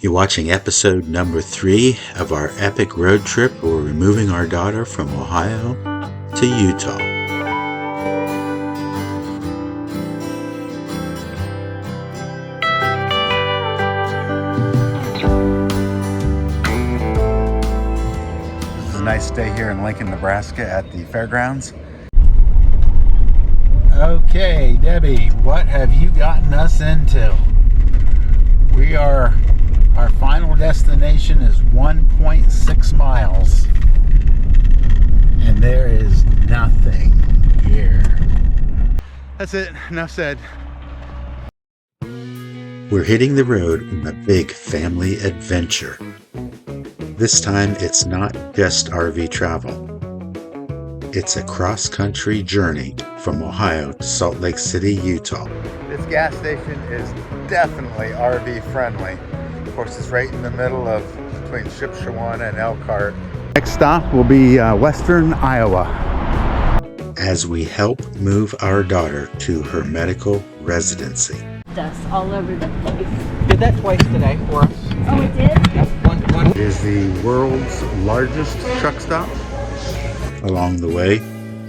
You're watching episode number 3 of our epic road trip where we're moving our daughter from Ohio to Utah. This is a nice day here in Lincoln, Nebraska at the fairgrounds. Okay, Debbie, what have you gotten us into? Our final destination is 1.6 miles, and there is nothing here. That's it, enough said. We're hitting the road on a big family adventure. This time it's not just RV travel. It's a cross-country journey from Ohio to Salt Lake City, Utah. This gas station is definitely RV friendly. Of course, it's right in the middle of between Shipshewana and Elkhart. Next stop will be western Iowa. As we help move our daughter to her medical residency. Dust all over the place. Did that twice today for us. Oh, it did? Yep, one. It is the world's largest truck stop. Along the way,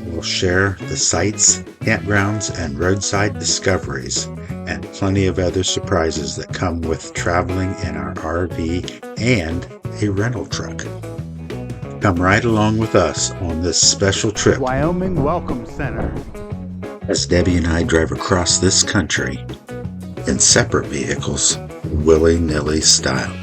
we'll share the sights, campgrounds, and roadside discoveries, and plenty of other surprises that come with traveling in our RV and a rental truck. Come right along with us on this special trip Wyoming Welcome Center. as Debbie and I drive across this country in separate vehicles, willy-nilly style.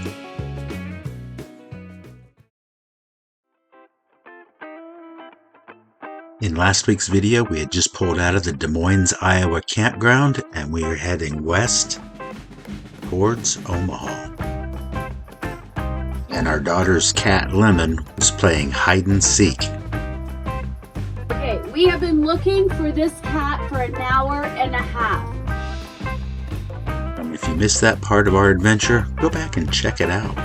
In last week's video, we had just pulled out of the Des Moines, Iowa campground, and we are heading west towards Omaha. And our daughter's cat, Lemon, was playing hide and seek. Okay, we have been looking for this cat for an hour and a half. And if you missed that part of our adventure, go back and check it out.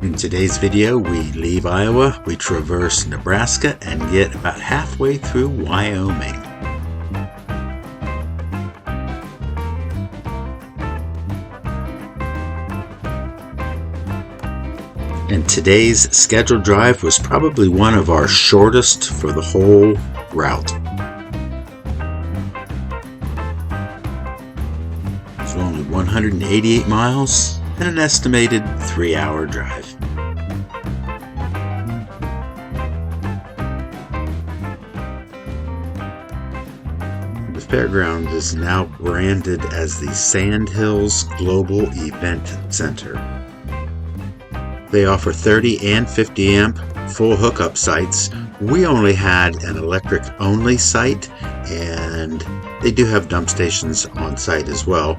In today's video, we leave Iowa, we traverse Nebraska, and get about halfway through Wyoming. And today's scheduled drive was probably one of our shortest for the whole route. It's only 188 miles and an estimated 3-hour drive. The fairground is now branded as the Sandhills Global Event Center. They offer 30 and 50 amp full hookup sites. We only had an electric only site, and they do have dump stations on site as well.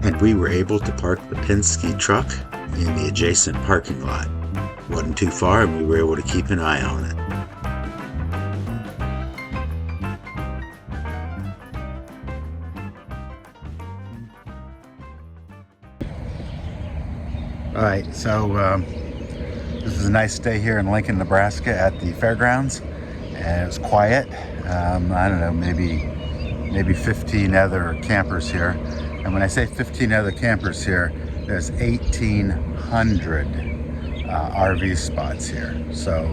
And we were able to park the Penske truck in the adjacent parking lot. Wasn't too far, and we were able to keep an eye on it. All right, so this is a nice day here in Lincoln, Nebraska at the fairgrounds, and it was quiet. I don't know, maybe 15 other campers here. And when I say 15 other campers here, there's 1,800 RV spots here. So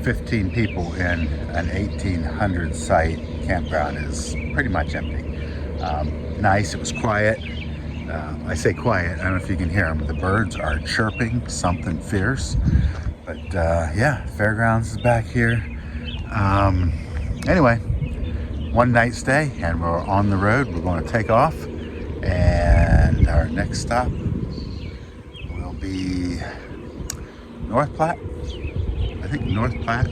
15 people in an 1,800 site campground is pretty much empty. Nice, it was quiet. I say quiet, I don't know if you can hear them. The birds are chirping something fierce. But yeah, fairgrounds is back here. Anyway, one night stay and we're on the road. We're going to take off. And our next stop will be North Platte. I think North Platte,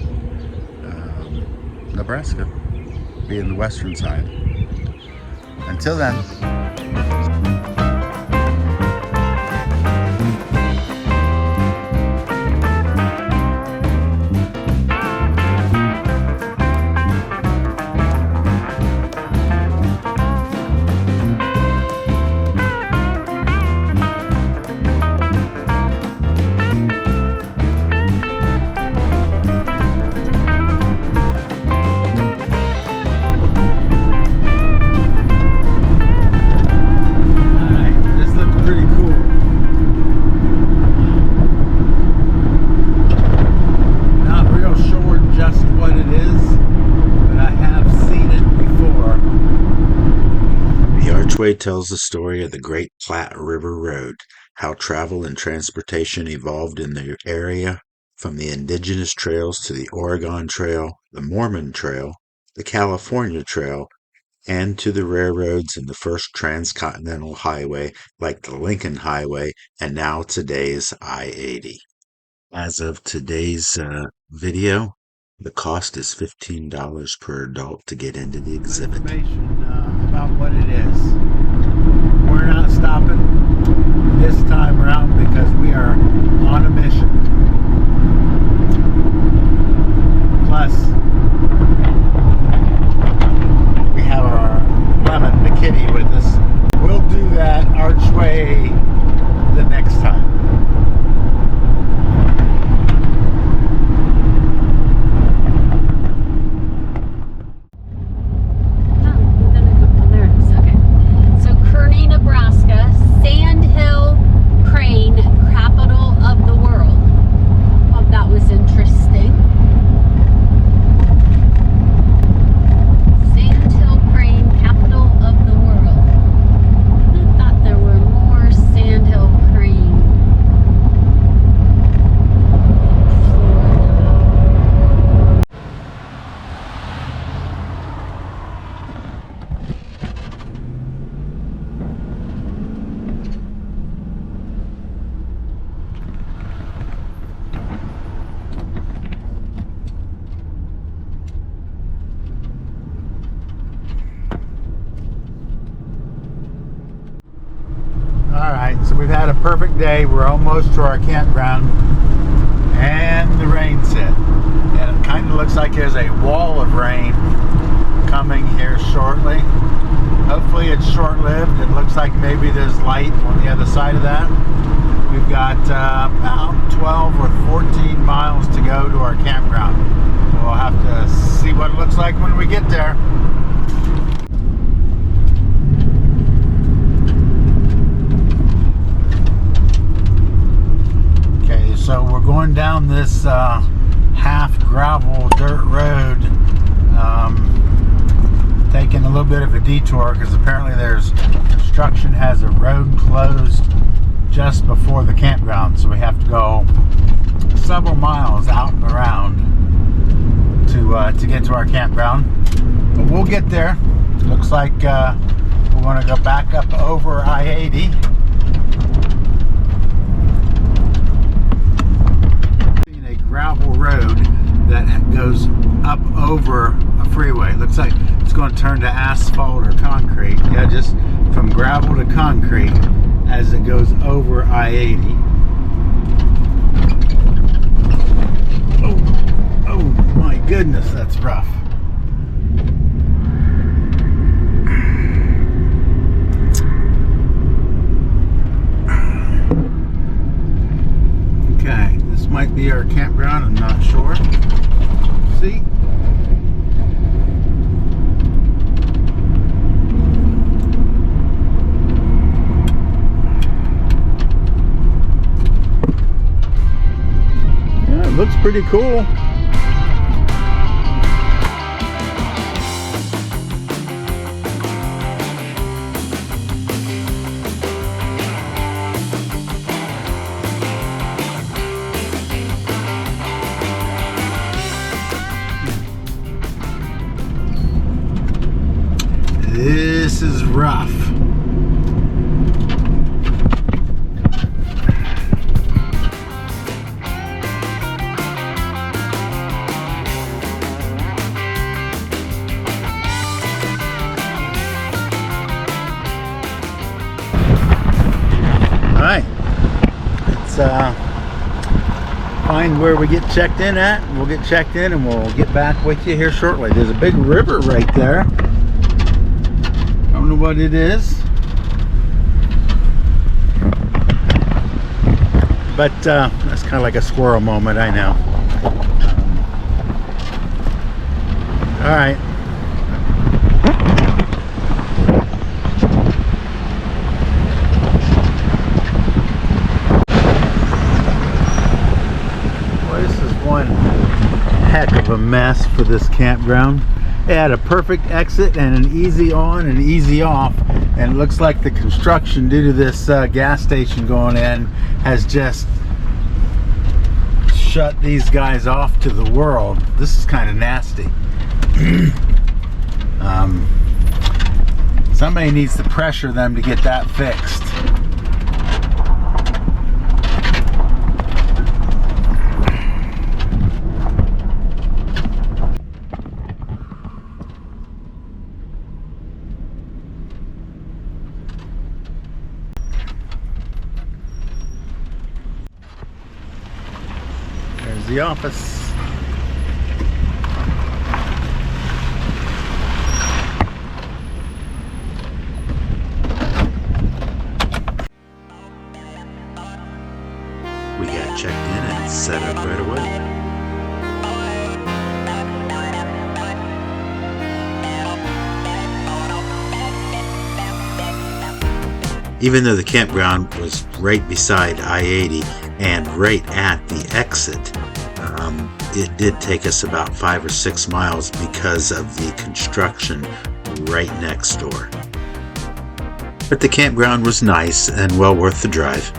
Nebraska, being the western side. Until then. archway tells the story of the Great Platte River Road, how travel and transportation evolved in the area, from the indigenous trails to the Oregon Trail, the Mormon Trail, the California Trail, and to the railroads and the first transcontinental highway like the Lincoln Highway and now today's I-80. As of today's video, the cost is $15 per adult to get into the exhibit. Information about what it is. We're not stopping this time around because we are on a mission. Plus, we have our lemon, the kitty, with us. We'll do that archway the next time. Nebraska, Sandhill Crane, capital of the world. Thought that was interesting. Sandhill Crane, capital of the world. I thought there were more Sandhill Crane. Alright, so we've had a perfect day. We're almost to our campground and the rain's hit. And it kind of looks like there's a wall of rain coming here shortly. Hopefully it's short-lived. It looks like maybe there's light on the other side of that. We've got about 12 or 14 miles to go to our campground. We'll have to see what it looks like when we get there. So we're going down this half gravel dirt road, taking a little bit of a detour because apparently there's construction has a road closed just before the campground, so we have to go several miles out and around to get to our campground. But we'll get there. Looks like we're going to go back up over I-80. Gravel road that goes up over a freeway. Looks like it's going to turn to asphalt or concrete. Yeah, just from gravel to concrete as it goes over I-80. Oh my goodness, that's rough. Okay, this might be our campground, I'm not sure. See? Yeah, it looks pretty cool. This is rough. All right, let's find where we get checked in at. We'll get checked in and we'll get back with you here shortly. There's a big river right there. I don't know what it is, but that's kind of like a squirrel moment, I know. All right. Well, this is one heck of a mess for this campground. had a perfect exit and an easy on and easy off, and it looks like the construction due to this gas station going in has just shut these guys off to the world. This is kind of nasty. Somebody needs to pressure them to get that fixed. There's the office. We got checked in and set up right away. Even though the campground was right beside I-80 and right at the exit, it did take us about 5 or 6 miles because of the construction right next door. But the campground was nice and well worth the drive.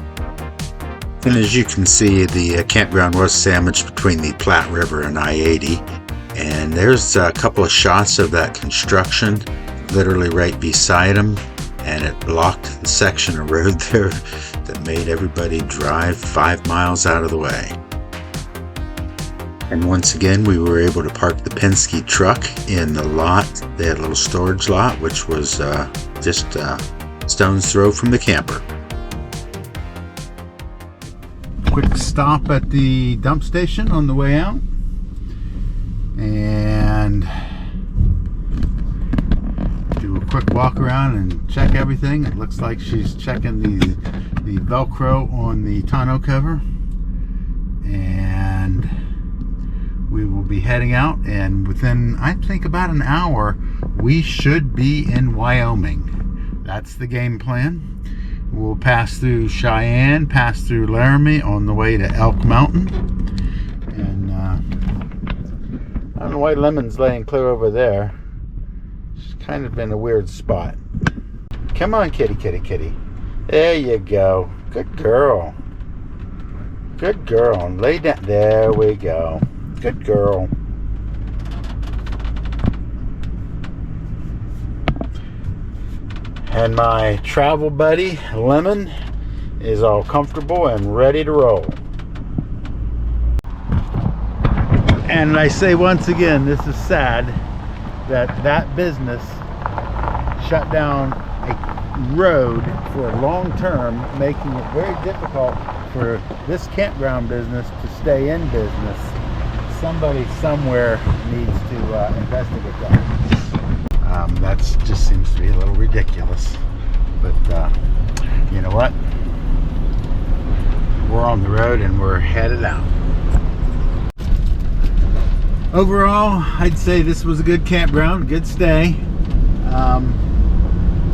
And as you can see, the campground was sandwiched between the Platte River and I-80. And there's a couple of shots of that construction literally right beside them. And it blocked the section of road there that made everybody drive 5 miles out of the way. And once again, we were able to park the Penske truck in the lot. They had a little storage lot, which was just stone's throw from the camper. Quick stop at the dump station on the way out, and do a quick walk around and check everything. It looks like she's checking the Velcro on the tonneau cover, and we will be heading out, and within, I think, about an hour we should be in Wyoming. That's the game plan. We'll pass through Cheyenne, pass through Laramie on the way to Elk Mountain. And I don't know why Lemon's laying clear over there. She's kind of in a weird spot. Come on, kitty, kitty, kitty. There you go. Good girl. Good girl. Lay down. There we go. Good girl. And my travel buddy, Lemon, is all comfortable and ready to roll. And I say once again, this is sad that business shut down a road for a long term, making it very difficult for this campground business to stay in business. Somebody somewhere needs to investigate that. That just seems to be a little ridiculous, but you know what? We're on the road and we're headed out. Overall, I'd say this was a good campground, good stay.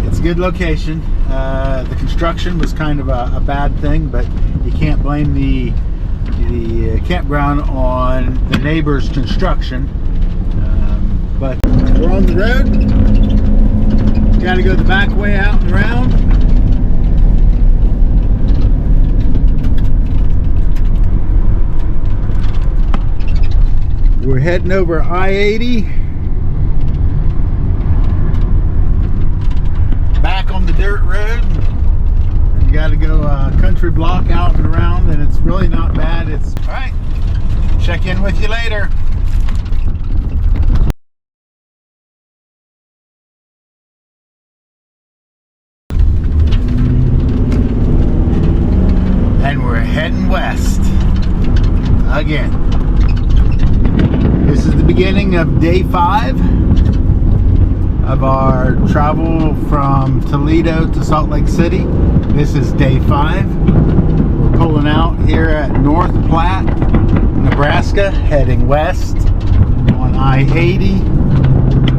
It's a good location. The construction was kind of a bad thing, but you can't blame the campground on the neighbor's construction. But we're on the road. Got to go the back way out and around. We're heading over I-80. Back on the dirt road. You got to go a country block out and around, and it's really not bad. It's all right. Check in with you later. And we're heading west again. This is the beginning of day 5 of our travel from Toledo to Salt Lake City. This is day 5. We're pulling out here at North Platte, Nebraska, heading west on I-80,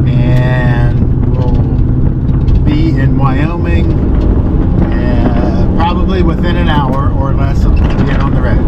and we'll be in Wyoming probably within an hour or less of being on the road.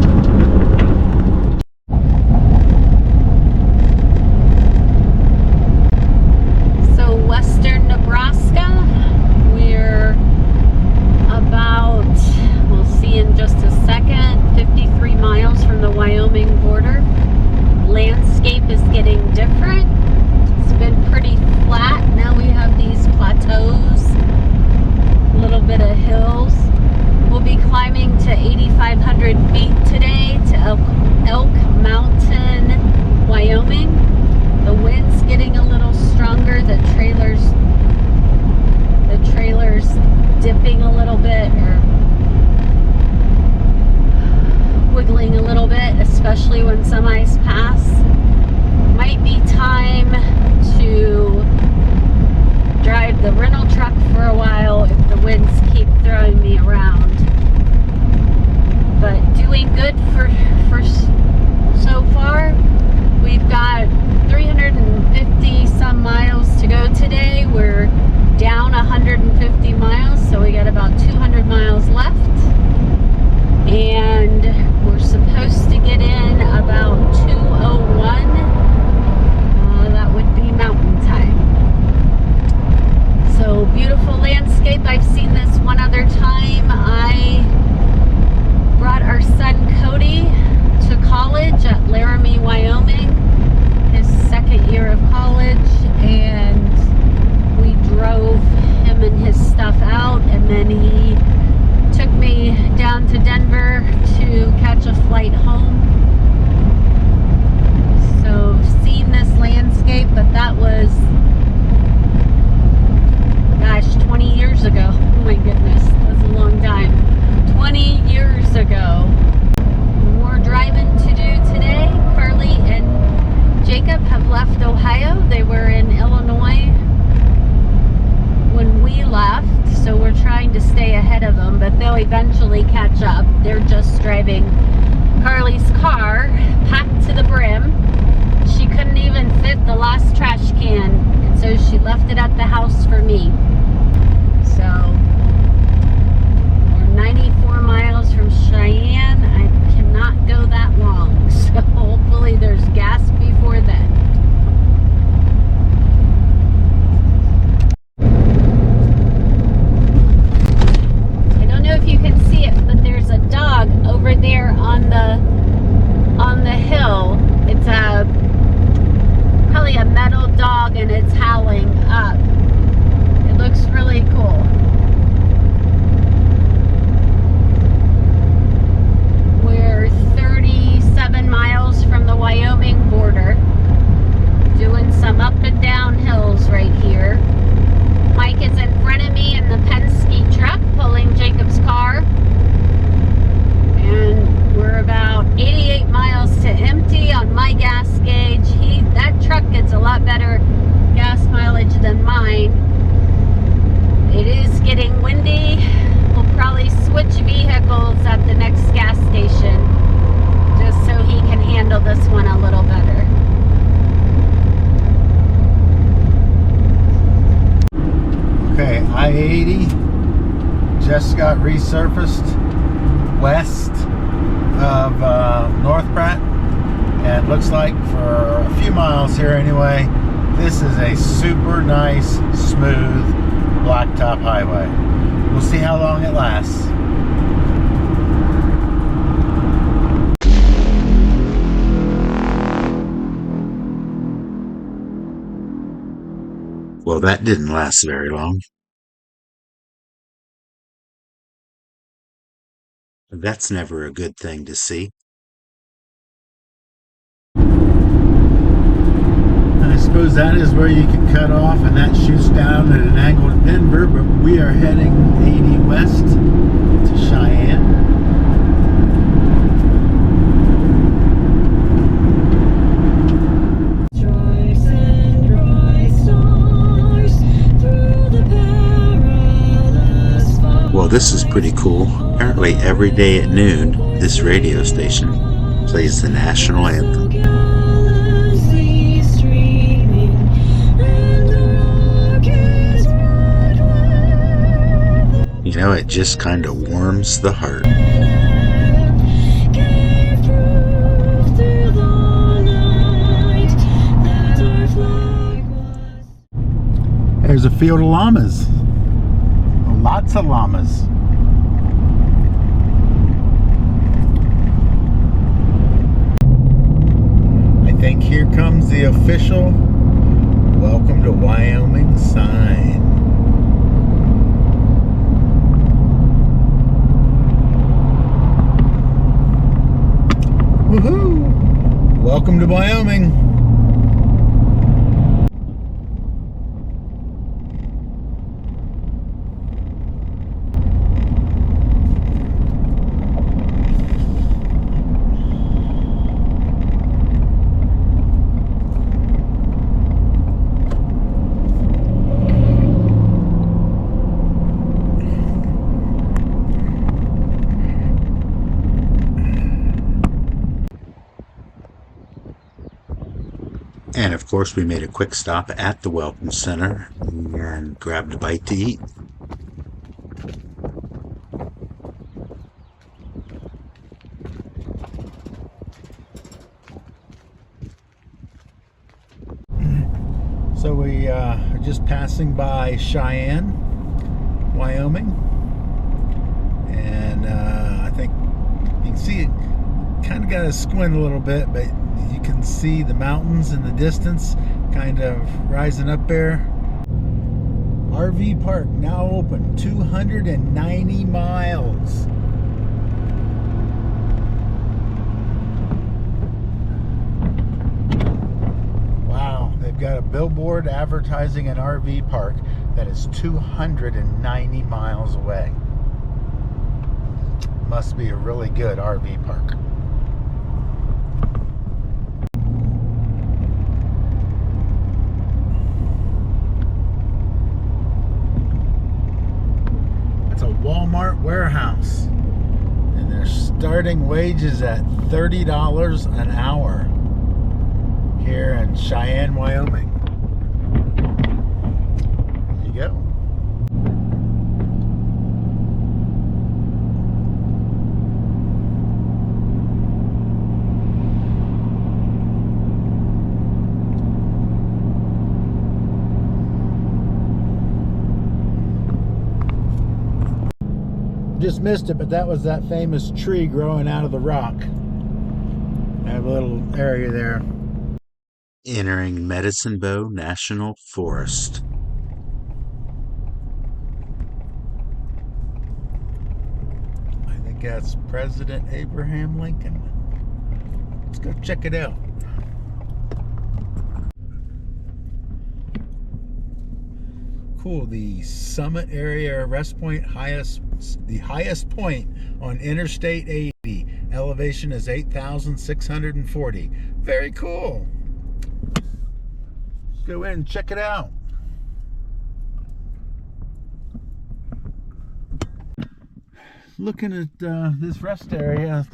they'll eventually catch up. They're just driving Carly's car packed to the brim. She couldn't even fit the last trash can, and so she left it at the house for me. So we're 94 miles from Cheyenne. I cannot go that long, so hopefully there's gas before then. I don't know if you can see it, but there's a dog over there on the hill. It's probably a metal dog, and it's howling up. It looks really cool. We're 37 miles from the Wyoming border, doing some up and down hills right here. Mike is in front of me in the Penske truck pulling Jacob's car, and we're about 88 miles to empty on my gas gauge. That truck gets a lot better gas mileage than mine. It is getting windy. We'll probably switch vehicles at the next gas station just so he can handle this one a little better. Okay, I-80 just got resurfaced west of North Pratt, and looks like for a few miles here anyway, this is a super nice, smooth blacktop highway. We'll see how long it lasts. Well, that didn't last very long. That's never a good thing to see. I suppose that is where you can cut off, and that shoots down at an angle to Denver, but we are heading 80 west to Cheyenne. Well, this is pretty cool. Apparently every day at noon, this radio station plays the national anthem. You know, it just kind of warms the heart. There's a field of llamas. Lots of llamas. I think here comes the official welcome to Wyoming sign. Woohoo! Welcome to Wyoming. And of course, we made a quick stop at the Welcome Center and grabbed a bite to eat. So we are just passing by Cheyenne, Wyoming, and I think you can see it kind of got to squint a little bit, but you can see the mountains in the distance kind of rising up there. RV park now open, 290 miles. Wow, they've got a billboard advertising an RV park that is 290 miles away. Must be a really good RV park. Walmart warehouse. starting wages at $30 an hour here in Cheyenne, Wyoming. There you go. Just missed it, but that was that famous tree growing out of the rock. I have a little area there. Entering Medicine Bow National Forest. I think that's President Abraham Lincoln. Let's go check it out. Cool, the summit area rest point, the highest point on Interstate 80. Elevation is 8,640. Very cool. Let's go in and check it out. Looking at this rest area,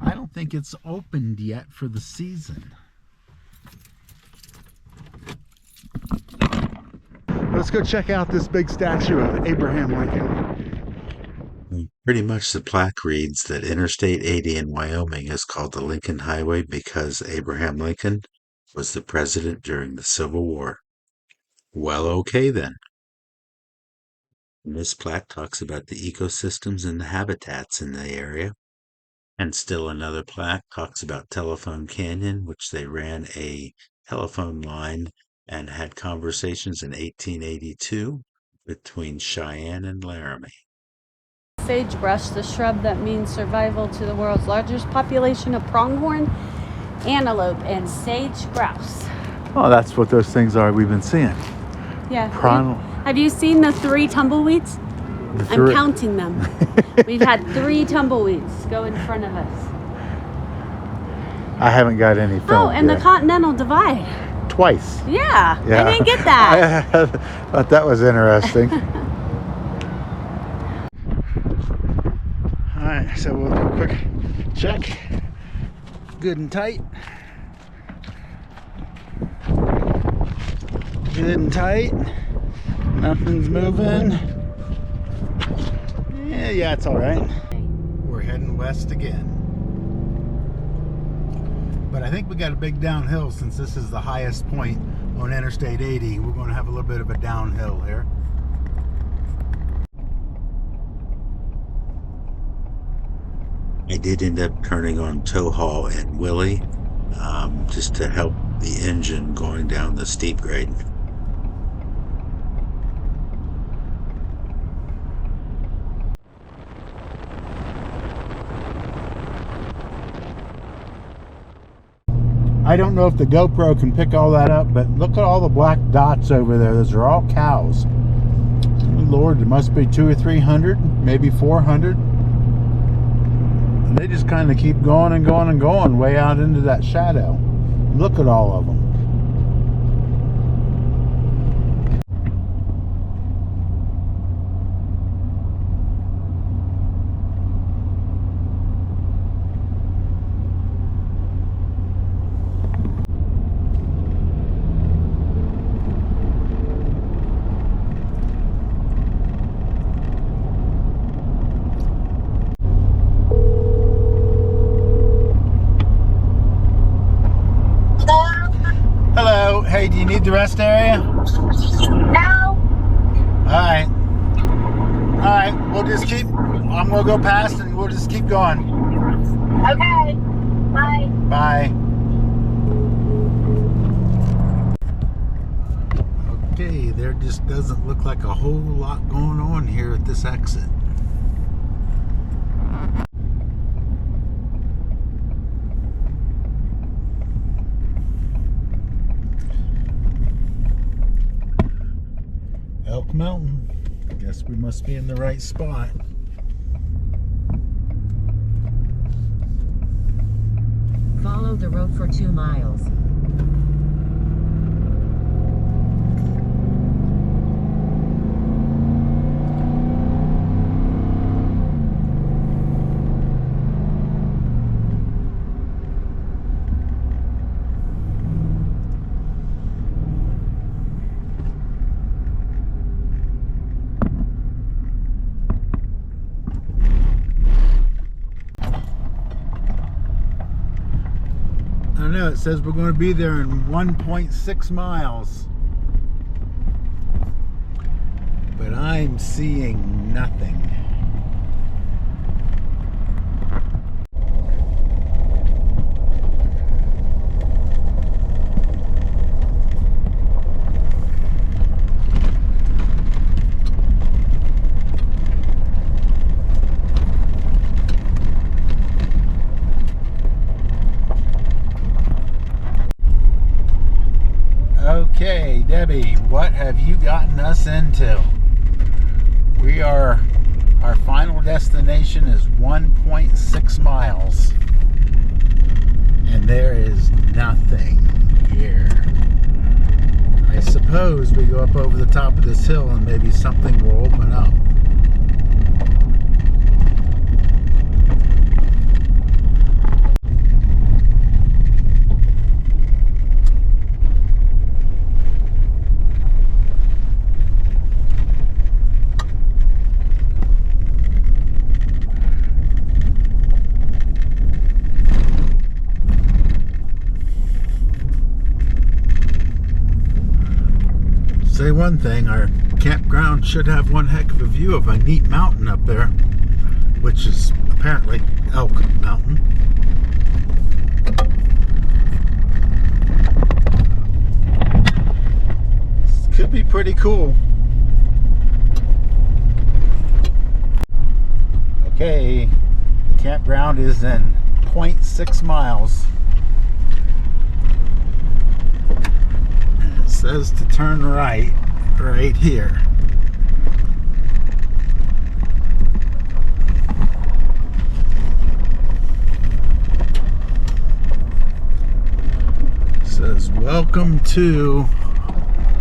I don't think it's opened yet for the season. Let's go check out this big statue of Abraham Lincoln. Pretty much the plaque reads that Interstate 80 in Wyoming is called the Lincoln Highway because Abraham Lincoln was the president during the Civil War. Well, okay then. And this plaque talks about the ecosystems and the habitats in the area. And still another plaque talks about Telephone Canyon, which they ran a telephone line and had conversations in 1882 between Cheyenne and Laramie. Sagebrush, the shrub that means survival to the world's largest population of pronghorn, antelope, and sage grouse. Oh, that's what those things are we've been seeing. Yeah. Have you seen the 3 tumbleweeds? I'm counting them. We've had 3 tumbleweeds go in front of us. I haven't got any film. Oh, and yet. the Continental Divide. Twice. Yeah, I didn't get that. I thought that was interesting. Alright, so we'll do a quick check. Good and tight. Good and tight. Nothing's moving. Yeah, it's alright. We're heading west again. But I think we got a big downhill since this is the highest point on Interstate 80. We're going to have a little bit of a downhill here. I did end up turning on tow haul and Willie just to help the engine going down the steep grade. I don't know if the GoPro can pick all that up, but look at all the black dots over there. Those are all cows. Good Lord, there must be 200 or 300, maybe 400. And they just kind of keep going and going and going way out into that shadow. Look at all of them. Hello. Hey, do you need the rest area? No. Alright. Alright, we'll just keep, I'm going to go past and we'll just keep going. Okay. Bye. Bye. Okay, there just doesn't look like a whole lot going on here at this exit. Elk Mountain. Guess we must be in the right spot. Follow the road for 2 miles. don't know, it says we're going to be there in 1.6 miles. But I'm seeing nothing. Okay, Debbie, what have you gotten us into? Our final destination is 1.6 miles. And there is nothing here. I suppose we go up over the top of this hill and maybe something will open up. Say one thing, our campground should have one heck of a view of a neat mountain up there, which is apparently Elk Mountain. This could be pretty cool. Okay, the campground is in 0.6 miles. Says to turn right here. Says welcome to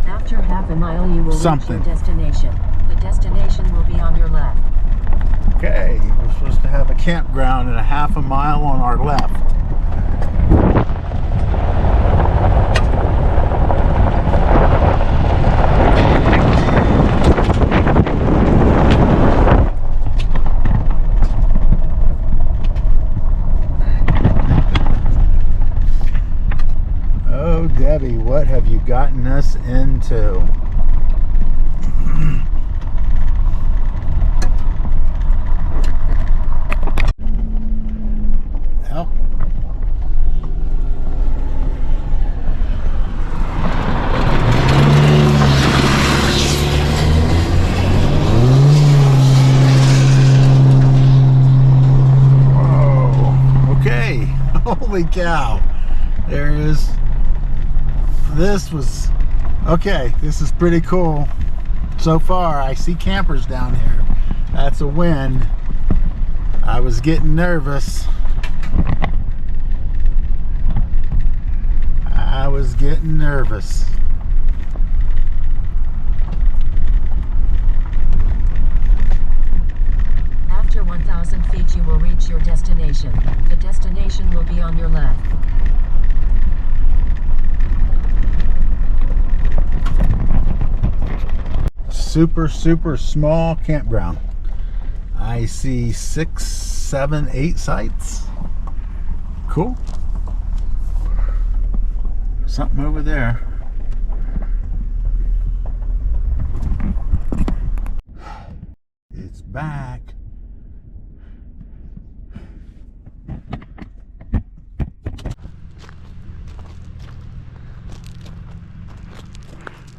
After half a mile you will something. reach your destination. The destination will be on your left. Okay, we're supposed to have a campground and a half a mile on our left. Debbie, what have you gotten us into? Well, whoa, okay, holy cow, there is. This was okay. This is pretty cool so far. I see campers down here. That's a wind. I was getting nervous. After 1,000 feet you will reach your destination. The destination will be on your left. Super small campground. I see 6, 7, 8 sites. Cool. Something over there. It's back.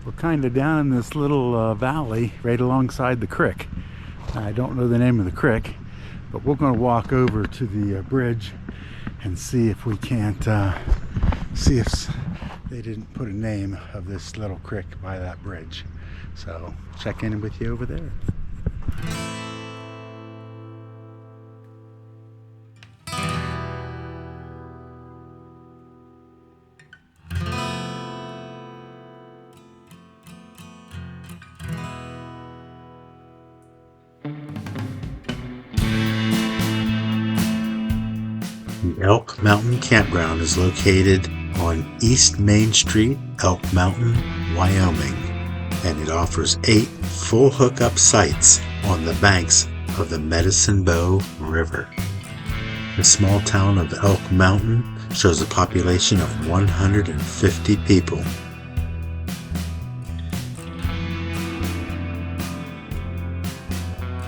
We're kind of down in this little valley right alongside the creek. I don't know the name of the creek, but we're going to walk over to the bridge and see if we can't see if they didn't put a name of this little creek by that bridge. So check in with you over there. The Elk Mountain Campground is located on East Main Street, Elk Mountain, Wyoming, and it offers 8 full hookup sites on the banks of the Medicine Bow River. The small town of Elk Mountain shows a population of 150 people.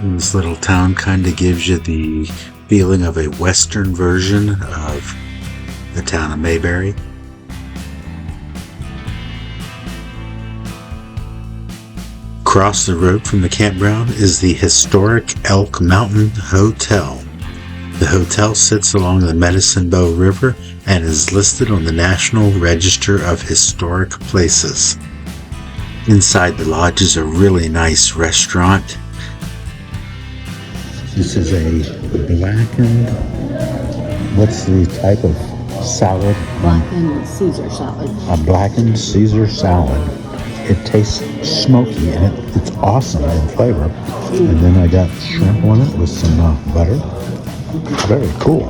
This little town kind of gives you the feeling of a western version of the town of Mayberry. Across the road from the campground is the historic Elk Mountain Hotel. The hotel sits along the Medicine Bow River and is listed on the National Register of Historic Places. Inside the lodge is a really nice restaurant. This is a blackened, what's the type of salad? Blackened Caesar salad. A blackened Caesar salad. It tastes smoky and it's awesome in flavor. And then I got shrimp on it with some butter. Very cool.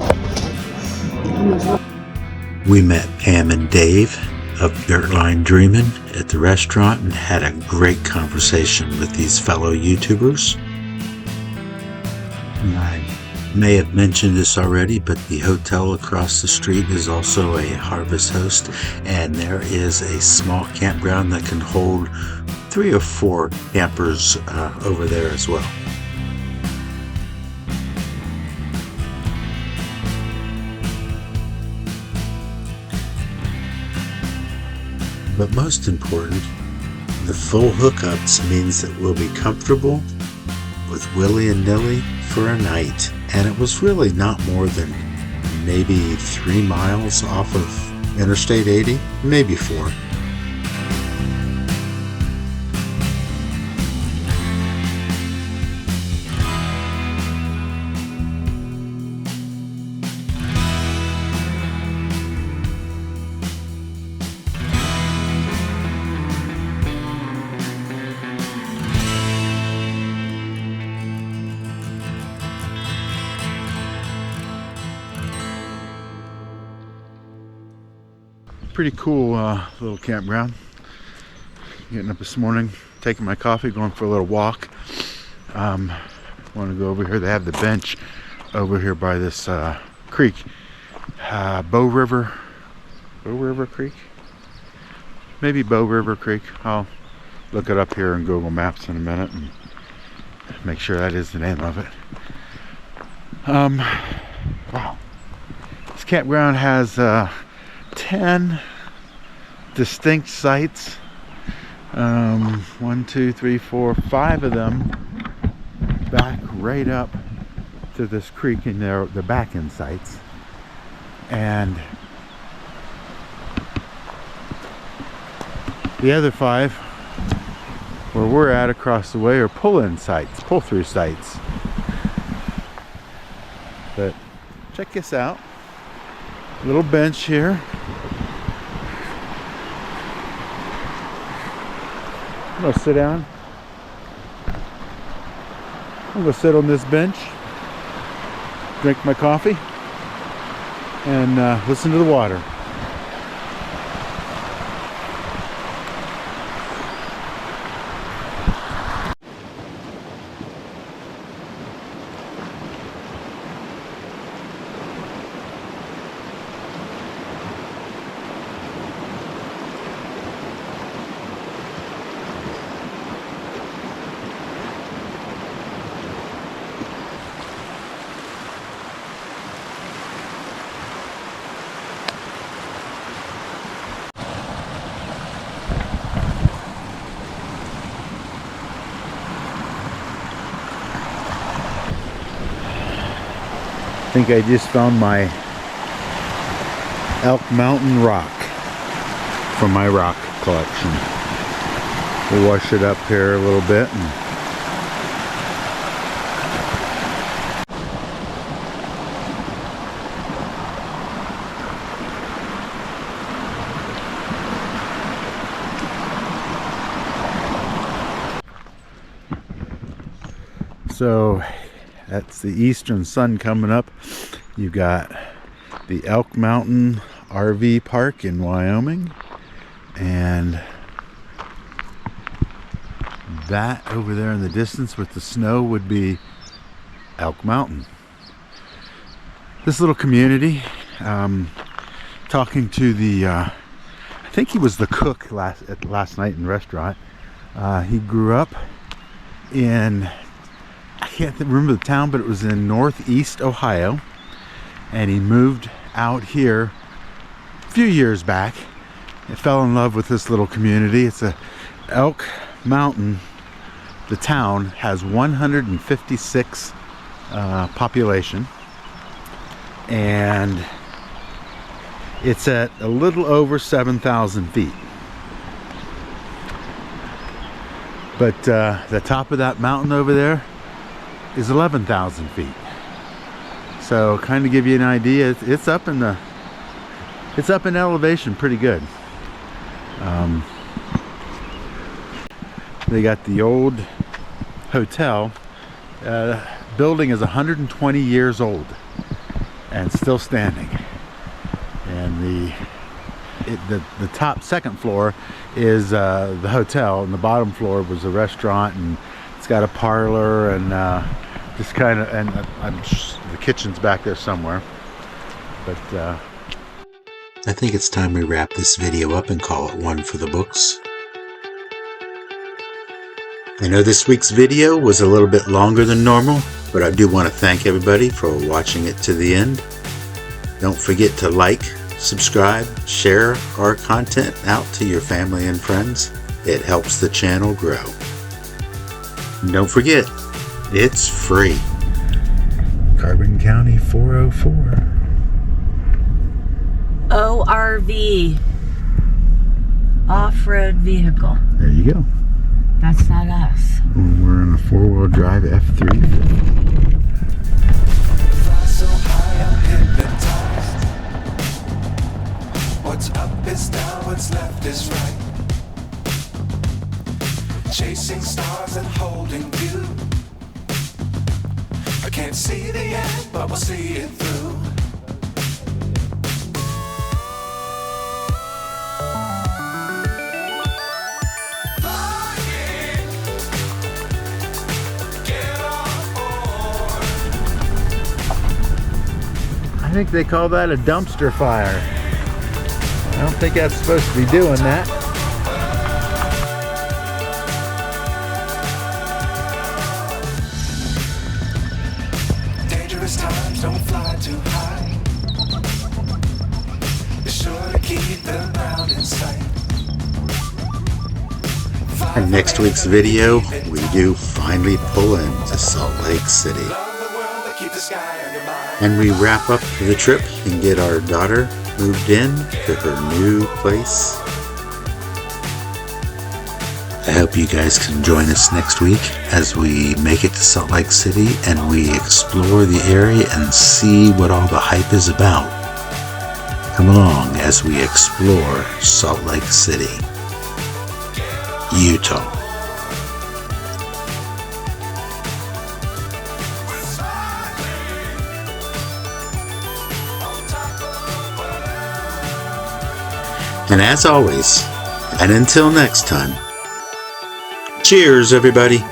We met Pam and Dave of Dirtline Dreamin' at the restaurant and had a great conversation with these fellow YouTubers. I may have mentioned this already, but the hotel across the street is also a Harvest Host, and there is a small campground that can hold 3 or 4 campers over there as well. But most important, the full hookups means that we'll be comfortable with Willie and Nilly for a night, and it was really not more than maybe 3 miles off of Interstate 80, maybe 4. Pretty cool little campground. Getting up this morning, taking my coffee, going for a little walk. Want to go over here. They have the bench over here by this creek, Bow River Creek, maybe Bow River Creek. I'll look it up here in Google Maps in a minute and make sure that is the name of it. Wow, this campground has 10 distinct sites. 1, 2, 3, 4, 5 of them back right up to this creek in the back end sites, and the other 5 where we're at across the way are pull-in sites, pull-through sites. But check this out. Little bench here. I'm gonna sit down. I'm gonna sit on this bench, drink my coffee, and listen to the water. I think I just found my Elk Mountain rock from my rock collection. We'll wash it up here a little bit. So that's the eastern sun coming up. You got the Elk Mountain RV Park in Wyoming, and that over there in the distance with the snow would be Elk Mountain. This little community talking to the, I think he was the cook last night in the restaurant. He grew up in, I can't remember the town, but it was in northeast Ohio. And he moved out here a few years back and fell in love with this little community. It's a Elk Mountain. The town has 156 population, and it's at a little over 7,000 feet. But the top of that mountain over there is 11,000 feet. So kind of give you an idea, it's up in elevation pretty good. They got the old hotel. Building is 120 years old and still standing. And the top second floor is the hotel, and the bottom floor was a restaurant, and it's got a parlor and just kind of, and the kitchen's back there somewhere. But I think it's time we wrap this video up and call it one for the books. I know this week's video was a little bit longer than normal, but I do want to thank everybody for watching it to the end. Don't forget to like, subscribe, share our content out to your family and friends. It helps the channel grow. And don't forget, it's free. Carbon County 404. ORV. Off-road vehicle. There you go. That's not us. We're in a four-wheel drive F350. So high, I'm hypnotized. What's up is down, what's left is right. Chasing stars and holding you. I can't see the end, but we'll see it through. I think they call that a dumpster fire. I don't think that's supposed to be doing that. Dangerous times, don't fly too high. Be sure to keep the ground in sight. In next week's video, we do finally pull into Salt Lake City. Love the world, but keep the sky on your mind. And we wrap up the trip and get our daughter moved in to her new place. I hope you guys can join us next week as we make it to Salt Lake City and we explore the area and see what all the hype is about. Come along as we explore Salt Lake City, Utah. And as always, and until next time, cheers everybody.